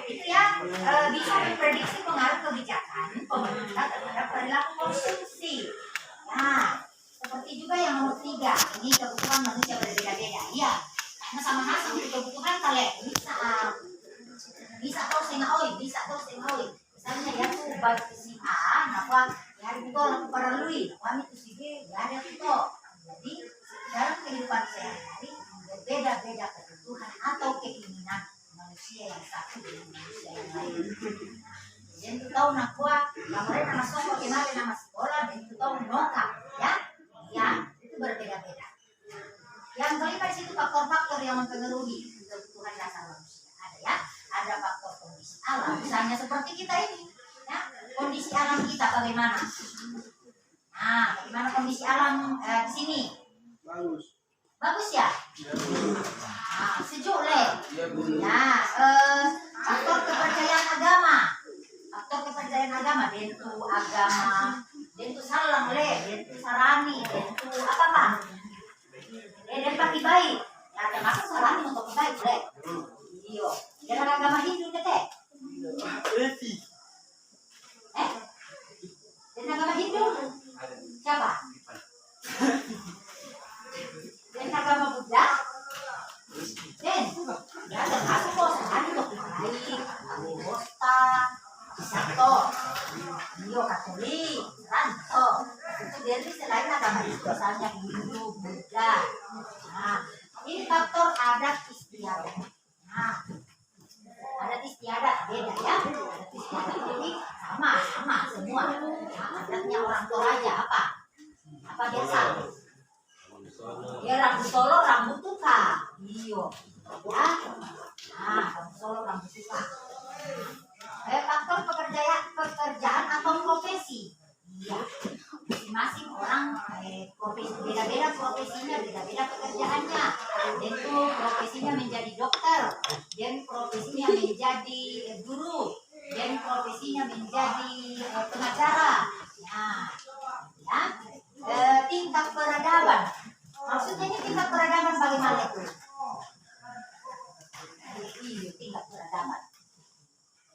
Itu ya bisa memprediksi pengaruh kebijakan pemerintah terhadap perilaku konsumsi. Nah, seperti juga yang nomor 3, ini kebutuhan manusia berbeda-beda. Ya, karena sama-sama kebutuhan kalian bisa tahu sengaoi. Misalnya ya tuh bagi si A, napa ya itu aku perlui, kami itu si B, ya ada itu. Jadi dalam kehidupan sehari-hari berbeda-beda kebutuhan atau keinginan manusia yang satu dengan manusia yang lain. Dan itu tahu nakwa, kemarin nama soko, kemarin nama sekolah, dan itu tahu noka, ya, itu berbeda-beda. Yang kelima di situ faktor-faktor yang mempengaruhi kebutuhan dasar manusia. Ada faktor kondisi alam, misalnya seperti kita ini, ya, kondisi alam kita bagaimana? Nah, bagaimana kondisi alam di sini? Bagus ya? Nah, sejuk le. Nah, faktor kepercayaan agama. Dentu salang le, dentu sarani, dentu apa pak? Dan pakai baik. Nah, ada masa sarani untuk baik le. Iyo, dan agama Hindu teh. Dan agama Hindu siapa? Dan agama Buddha, dan ya termasuk kok sehari untuk baik, Buddha, Sato, Bio Katolik, Ranto, itu dari selain agama itu misalnya Hindu, Buddha. Nah, ini faktor adat istiadat. Nah, adat istiadat beda ya, adat istiadat jadi sama semua. Nah, adatnya orang Toraja apa biasa? Ya rambut solo, rambut tuka, iyo, ya. Nah, rambut solo, rambut tuka. Faktor pekerjaan atau profesi, iya. Masing-masing orang profesi beda-beda profesinya, beda-beda pekerjaannya. Dan itu profesinya menjadi dokter, dan profesinya menjadi guru, dan profesinya menjadi pengacara. Nah, ya, tingkat peradaban. Maksudnya ini tingkat peradaban bagaimana itu? Iya, tingkat peradaban.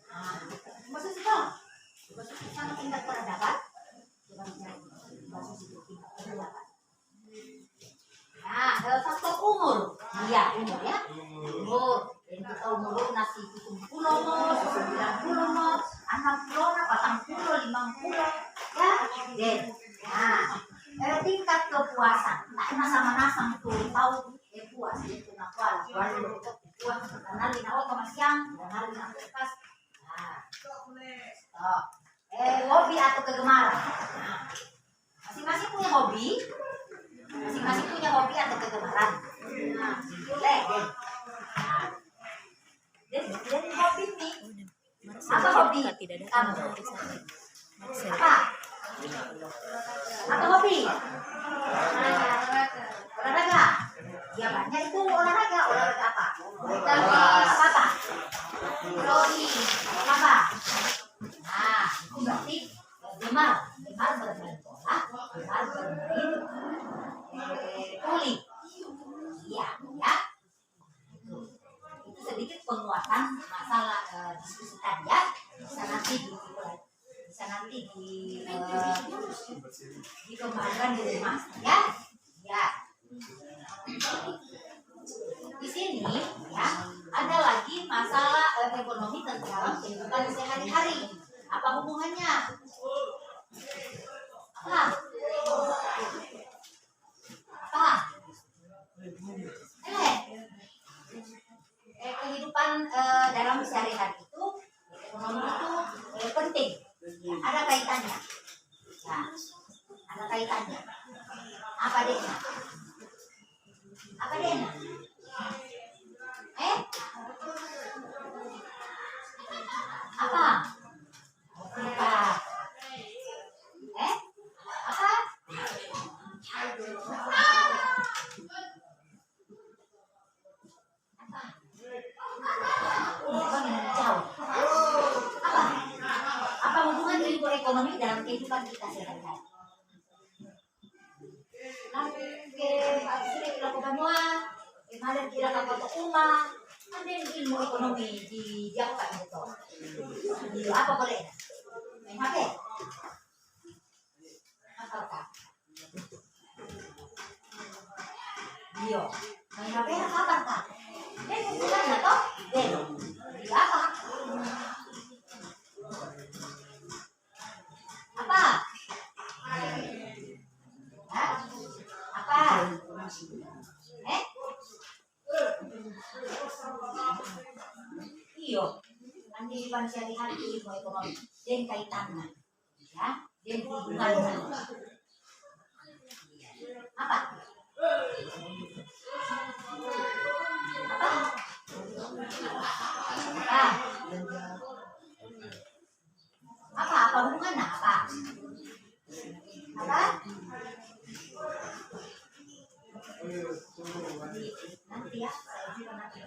Nah, maksudnya sama tingkat peradaban. Nah, faktor umur. Iya, umur ya. Umur. Yang kita umur nasi 70 mo, 90 mo, 60 na, 40, 50. Ya, dan. Nah, tingkat kepuasan. Nah, sama-sama tuh tahu puas itu nakwal. Baru Wah, kenalin awal ke Mas Yang, kenalin aku pas. Nah, stop. Hobi atau kegemaran. Nah, masing-masing punya hobi. Masing-masing punya hobi atau kegemaran. Nah, boleh. Nah, jadi hobi nih. Apa hobi kamu? Apa? Apa hobi? Olahraga. Ya banyak itu olahraga. Olahraga apa? Apa? Roli. Apa? Nah, itu berarti gemar bermain bola, gemar bermain voli. Iya, ya. Itu sedikit penguatan masalah diskusi tadi ya. Bisa nanti dikembangkan di rumah ya. Ya. Di sini ya ada lagi masalah ekonomi dalam kehidupan sehari-hari. Apa hubungannya? Apa? Apa? Kehidupan dalam sehari-hari itu ekonomi itu penting. Ada kaitannya. Ya, ada kaitannya. Apa dia? Apa dia? Apa? Apa? Apa? Apa hubungan ilmu ekonomi dalam kehidupan kita sehari-hari? Sudah dilakukan semua, ada tidak apa umah, ada ilmu ekonomi diapakan itu? Apa boleh? Main HP? Apakah? Bio. Main HP apa kah? Dan bukan atau? Dan apa? Apa? Apa? Iyo, nanti di sehari-hari ilmu ekonomi dan kaitannya, ya, dan hubungannya. Apa? Apa hubungannya? Apa? Nanti ya, saya juga nanti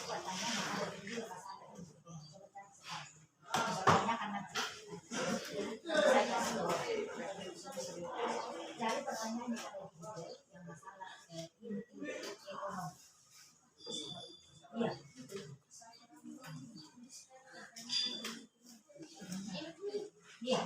bertanya. Cari pertanyaan yang masalah ekonomi. Iya. Iya.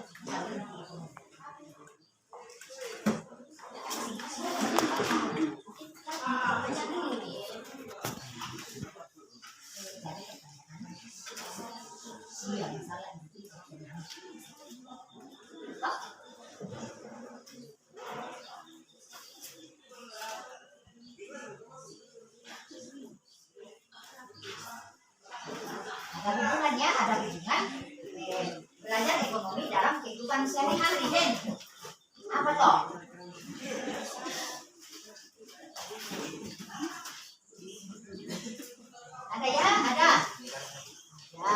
Iya, masalah itu. Ada hubungannya, ada hubungan belajar ekonomi dalam kehidupan sehari-hari, Den. Apa toh? Ada ya, ada. Ya.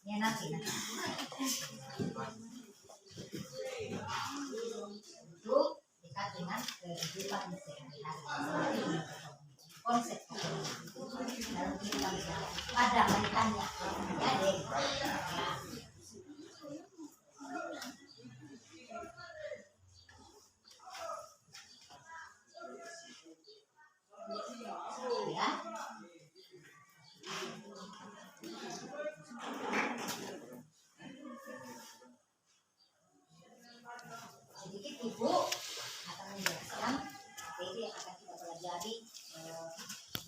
Ya nanti. Itu dekat dengan kehidupan sehari-hari. ada kaitannya ya deh. Ya. Sedikit Ibu akan menjelaskan materi yang akan kita pelajari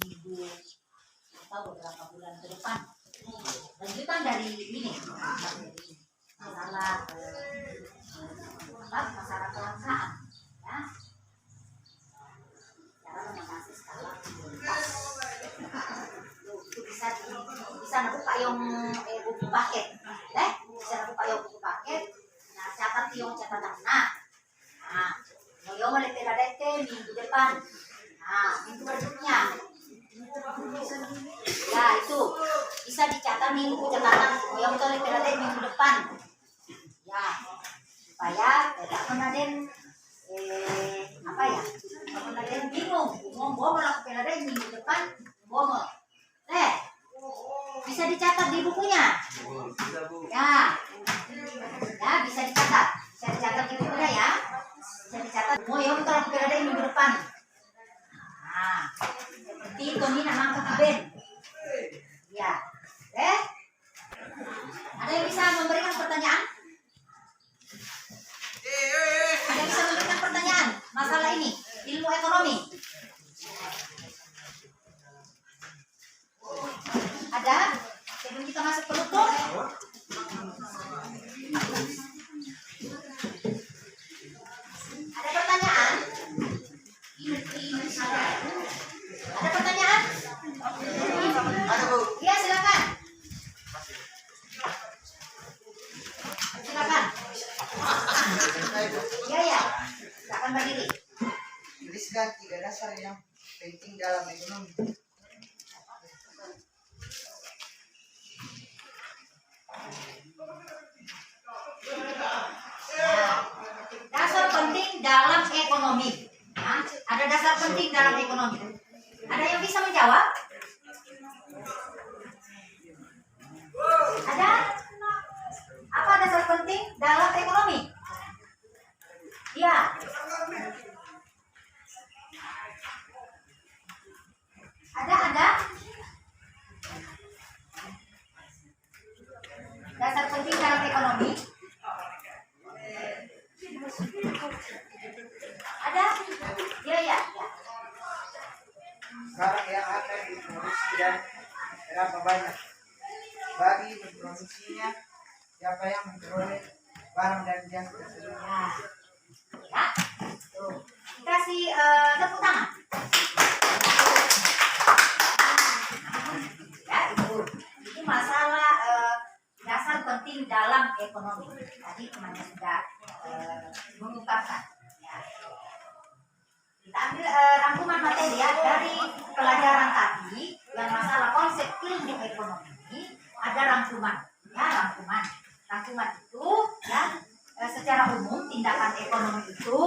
minggu atau beberapa bulan ke depan. Lanjutan dari ini masalah masalah kelangkaan ya. Cara mengatasi skala prioritas. Itu bisa nabuh payung buku paket, bisa nabuh payung buku paket. Nah, catat yung catatan. Nah, ngayon ulit pinadete minggu depan. Nah, minggu berikutnya. Ya, itu bisa dicatat minggu catatan. Ngayon ulit pinadete minggu depan. Ya, supaya tidak menaden apa ya? Menaden bingung. Bomo lah pinadete minggu depan. Bomo. Bisa dicatat di bukunya. Ya. Ya, bisa dicatat. Bisa dicatat di bukunya ya. Bisa dicatat. Mau yang kita ada minggu depan. Nah, seperti itu nih namanya kebiben. Ya. Ada yang bisa memberikan pertanyaan? Ada yang bisa memberikan pertanyaan masalah ini, ilmu ekonomi? Ada? Sebelum kita masuk penutup? Ada pertanyaan? Ada pertanyaan? Ada Bu. Iya, silakan. Silakan. Iya ya. Silakan berdiri. Tuliskan 3 dasar yang penting dalam ekonomi. Dasar penting dalam ekonomi. Nah, ada dasar penting dalam ekonomi. Ada yang bisa menjawab? Ada? Apa dasar penting dalam ekonomi? Ya. Ada? Dasar penting dalam ekonomi? Ada? Ya. Barang yang akan diproduksi dan berapa banyak. Bagi memproduksinya, siapa yang memperoleh barang dan jasa tersebut. Ya. Tuh. Kasih tepuk tangan. Ya, itu masalah dasar penting dalam ekonomi. Tadi temannya sudah mengungkapkan. Ya. Kita ambil rangkuman materi ya dari pelajaran tadi yang masalah konsep ilmu ekonomi. Ada rangkuman, ya rangkuman itu ya secara umum tindakan ekonomi itu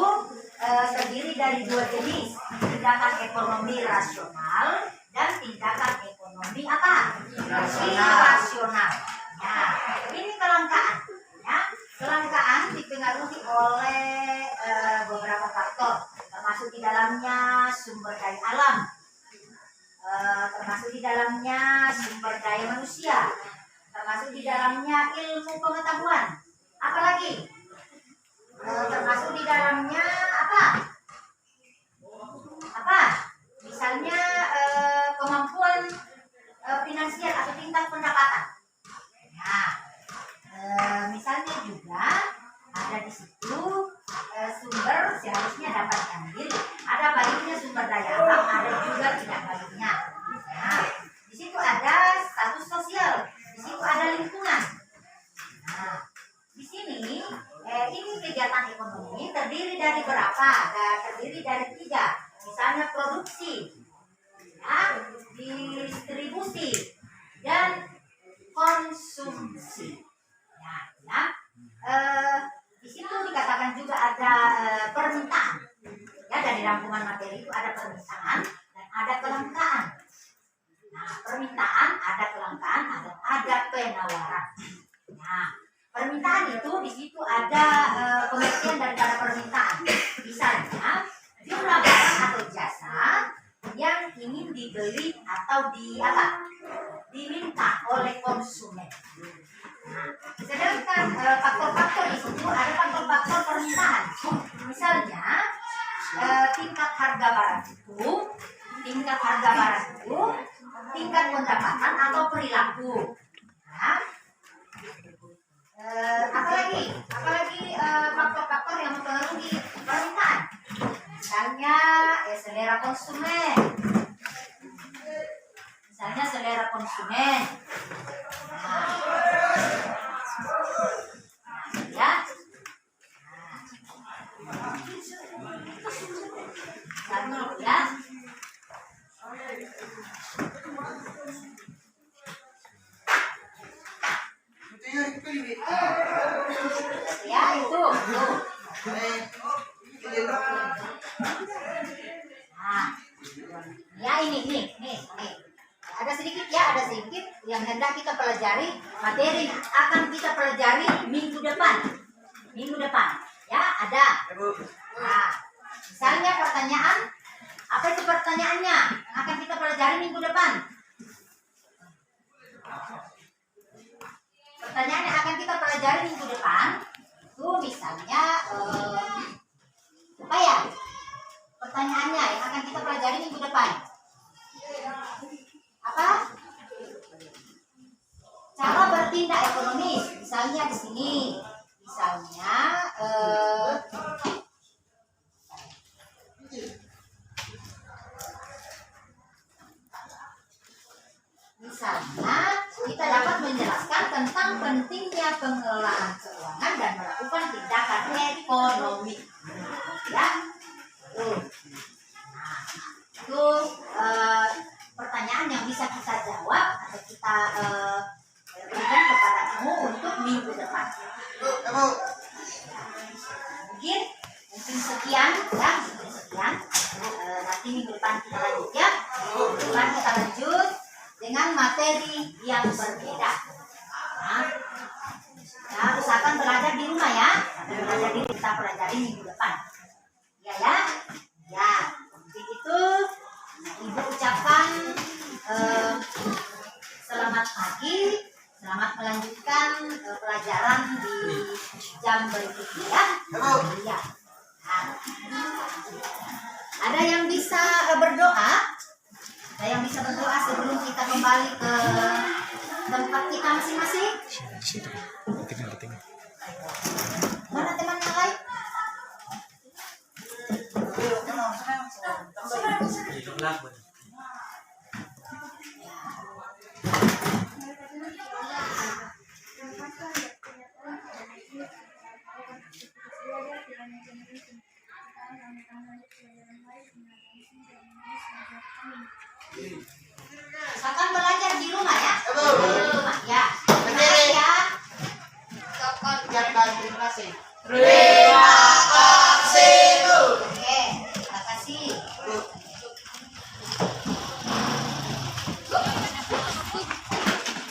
terdiri dari 2 jenis, tindakan ekonomi rasional dan tindakan ekonomi apa? Irasional. Ya, ini kelangkaan. Ya, kelangkaan dipengaruhi oleh beberapa faktor, termasuk di dalamnya sumber daya alam, termasuk di dalamnya sumber daya manusia, termasuk di dalamnya ilmu pengetahuan. Apalagi? Termasuk di dalamnya apa? Misalnya kemampuan finansial atau tingkat pendapatan. Nah, misalnya juga ada di situ sumber seharusnya dapat diambil. Ada baiknya sumber daya alam, ada juga tidak baiknya. Nah, di situ ada status sosial, di situ ada lingkungan. Nah, di sini ini kegiatan ekonomi terdiri dari berapa? Terdiri dari 3. Misalnya produksi, ya, distribusi, dan konsumsi. Ya. Di situ dikatakan juga ada permintaan. Ya, dari rangkuman materi itu ada permintaan dan ada kelangkaan. Nah, permintaan ada kelangkaan, ada penawaran. Nah, permintaan itu di situ ada pengertian daripada permintaan. Misalnya jumlah barang atau jasa yang ingin dibeli atau diminta oleh konsumen. Nah, sedangkan faktor-faktor di situ ada faktor-faktor permintaan. Misalnya tingkat harga barang itu, tingkat pendapatan atau perilaku. Nah, apalagi faktor-faktor yang mempengaruhi permintaan. Misalnya selera konsumen. Nah, ya. Satu ya. Ya itu. Nah, ya ini. Ada sedikit yang hendak kita pelajari, materi akan kita pelajari minggu depan. Ya, ada. Nah, misalnya pertanyaan, apa itu pertanyaannya? Akan kita pelajari minggu depan. Pertanyaan yang akan kita pelajari minggu depan, itu misalnya apa ya? Pertanyaannya yang akan kita pelajari minggu depan. Apa? Cara bertindak ekonomis. Misalnya di sini. Misalnya kita dapat menjelaskan tentang pentingnya pengelolaan keuangan dan melakukan tindakan ekonomi. Ya. Itu pertanyaan yang bisa kita jawab atau kita berikan kepada kamu untuk minggu depan. Mungkin sekian ya, nanti minggu depan kita lanjut ya. Minggu depan kita lanjut dengan materi yang berbeda. Nah, usahakan belajar di rumah ya. Kita pelajari minggu depan. Ya. Untuk itu Ibu ucapkan selamat pagi, selamat melanjutkan pelajaran di jam berikutnya ya. Ya. Nah, ada yang bisa berdoa? Ada yang bisa berdoa sebelum kita kembali ke tempat kita masing-masing? Mana teman yang lain? Akan belajar di rumah ya? Di rumah ya. Terima kasih ya. Terima kasih.